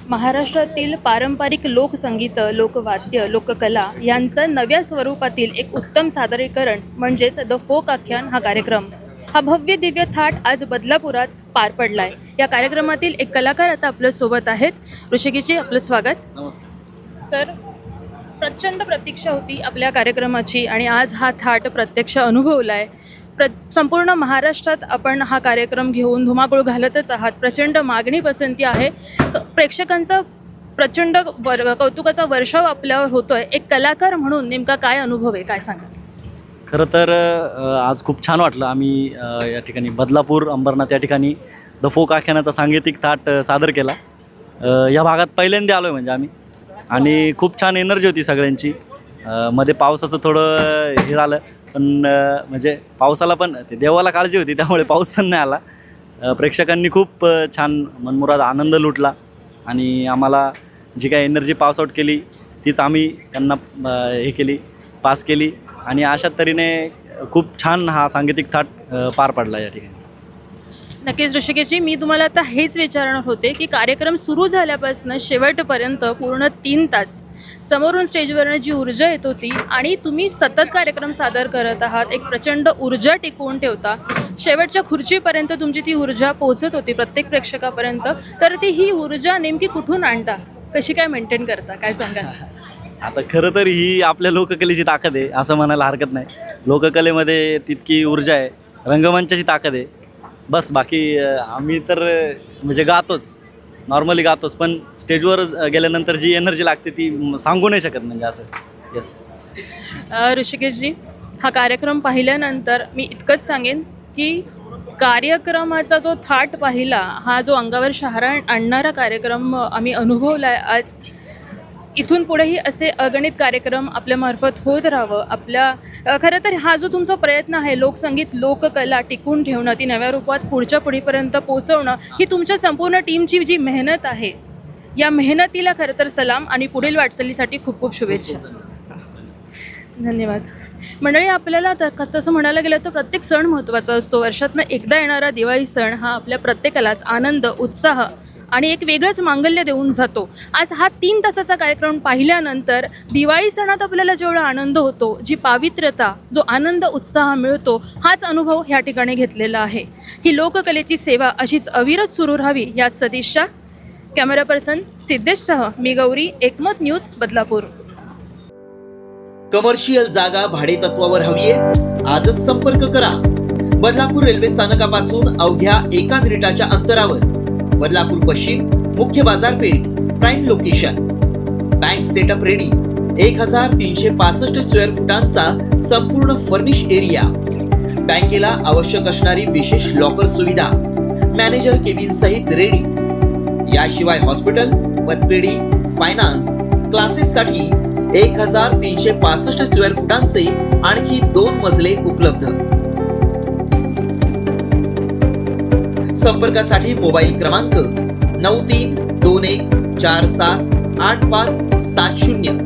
महाराष्ट्रातील पारंपरिक लोकसंगीत, लोकवाद्य, लोककला यांचं नव्या स्वरूपातील एक उत्तम सादरीकरण म्हणजेच द फोक आख्यान हा कार्यक्रम. हा भव्य दिव्य थाट आज बदलापुरात पार पडलाय. या कार्यक्रमातील एक कलाकार आता आपल्या सोबत आहेत. ऋषिकेशजी, आपलं स्वागत. नमस्कार सर, प्रचंड प्रतीक्षा होती आपल्या कार्यक्रमाची आणि आज हा थाट प्रत्यक्ष अनुभवलाय. संपूर्ण महाराष्ट्रात आपण हा कार्यक्रम घेऊन धुमाकूळ घालतच आहात. प्रचंड मागणी पसंती आहे. प्रेक्षकांचा प्रचंड कौतुकाचा वर्षाव आपल्यावर होतोय. एक कलाकार म्हणून नेमका काय अनुभव आहे, काय सांगा? खरं तर आज खूप छान वाटलं. आम्ही या ठिकाणी बदलापूर अंबरनाथ या ठिकाणी द फोक आख्यानाचा सांगीतिक थाट सादर केला. या भागात पहिल्यांदा आलो आहे म्हणजे आम्ही, आणि खूप छान एनर्जी होती सगळ्यांची. मध्ये पावसाचं थोडं हे झालं, पण म्हणजे पावसाला पण ते देवाला काळजी होती त्यामुळे पाऊस पण नाही आला. प्रेक्षकांनी खूप छान मनमुराद आनंद लुटला आणि आम्हाला जी काही एनर्जी पास आउट केली तीच आम्ही त्यांना हे केली, पास केली. आणि अशा तऱ्हेने खूप छान हा सांगीतिक थाट पार पडला या ठिकाणी. नक्कीच ऋषिकेशजी, मी तुम्हाला आता हेच विचारणार होते की कार्यक्रम सुरू झाल्यापासून शेवटपर्यंत पूर्ण 3 तास समोरून स्टेजवरनं जी ऊर्जा येत होती आणि तुम्ही सतत कार्यक्रम सादर करत आहात, एक प्रचंड ऊर्जा टिकवून ठेवता. शेवटच्या खुर्चीपर्यंत तुमची ती ऊर्जा पोहोचत होती प्रत्येक प्रेक्षकापर्यंत. तर ही ऊर्जा नेमकी कुठून आणता, कशी काय मेंटेन करता, काय सांगा? आता खरं तर ही आपल्या लोककलेची ताकद आहे असं म्हणायला हरकत नाही. लोककलेमध्ये तितकी ऊर्जा आहे, रंगमंचाची ताकद आहे. बस बाकी आम्ही तर म्हणजे गातोच, नॉर्मली गातोच, पण स्टेजवर गेल्यानंतर जी एनर्जी लागते ती सांगू नाही शकत म्हणजे असं. येस ऋषिकेशजी, हा कार्यक्रम पाहिल्यानंतर मी इतकंच सांगेन की कार्यक्रमाचा जो थाट पाहिला, हा जो अंगावर शहारा आणणारा कार्यक्रम आम्ही अनुभवला आहे आज. इथून पुढेही असे अगणित कार्यक्रम आपल्यामार्फत होत राहावं. खरं तर हा जो तुमचा प्रयत्न आहे, लोकसंगीत, लोककला टिकून ठेवणं, ती नव्या रूपात पुढच्या पिढीपर्यंत पोहोचवणं, ही तुमच्या संपूर्ण टीमची जी मेहनत आहे, या मेहनतीला खरं तर सलाम आणि पुढील वाटचालीसाठी खूप खूप शुभेच्छा. धन्यवाद. मंडळी, आपल्याला तसं म्हणायला गेलं तर प्रत्येक सण महत्त्वाचा असतो. वर्षातनं एकदा येणारा दिवाळी सण हा आपल्या प्रत्येकालाच आनंद, उत्साह आणि एक वेगळंच मांगल्य देऊन जातो. आज हा 3 तासाचा कार्यक्रम पाहिल्यानंतर दिवाळी सणात आपल्याला जेवढा आनंद होतो, जी पावित्र्यता, जो आनंद, उत्साह मिळतो, हाच अनुभव ह्या ठिकाणी घेतलेला आहे. ही लोककलेची सेवा अशीच अविरत सुरू राहावी यात सतीशच्या. कॅमेरा पर्सन सिद्धेशसह मी गौरी, एकमत न्यूज, बदलापूर. कमर्शियल जागा भाडे तत्वावर हवीये? आजच संपर्क करा. बदलापूर रेल्वे स्थानकापासून अवघ्या 1 मिनिटाच्या अंतरावर. बदलापूर पश्चिम, मुख्य बाजारपेठ, prime location. Bank setup ready. 1365 square फुटांचा संपूर्ण फर्निश एरिया. बँकेला आवश्यक असणारी विशेष लॉकर सुविधा, मॅनेजर केबिन सहित रेडी. याशिवाय हॉस्पिटल, पतपेढी, फायनान्स, क्लासेस साठी 1365 स्क्वेअर फुटांचे आणखी 2 मजले उपलब्ध. संपर्कासाठी मोबाईल क्रमांक 9321478570.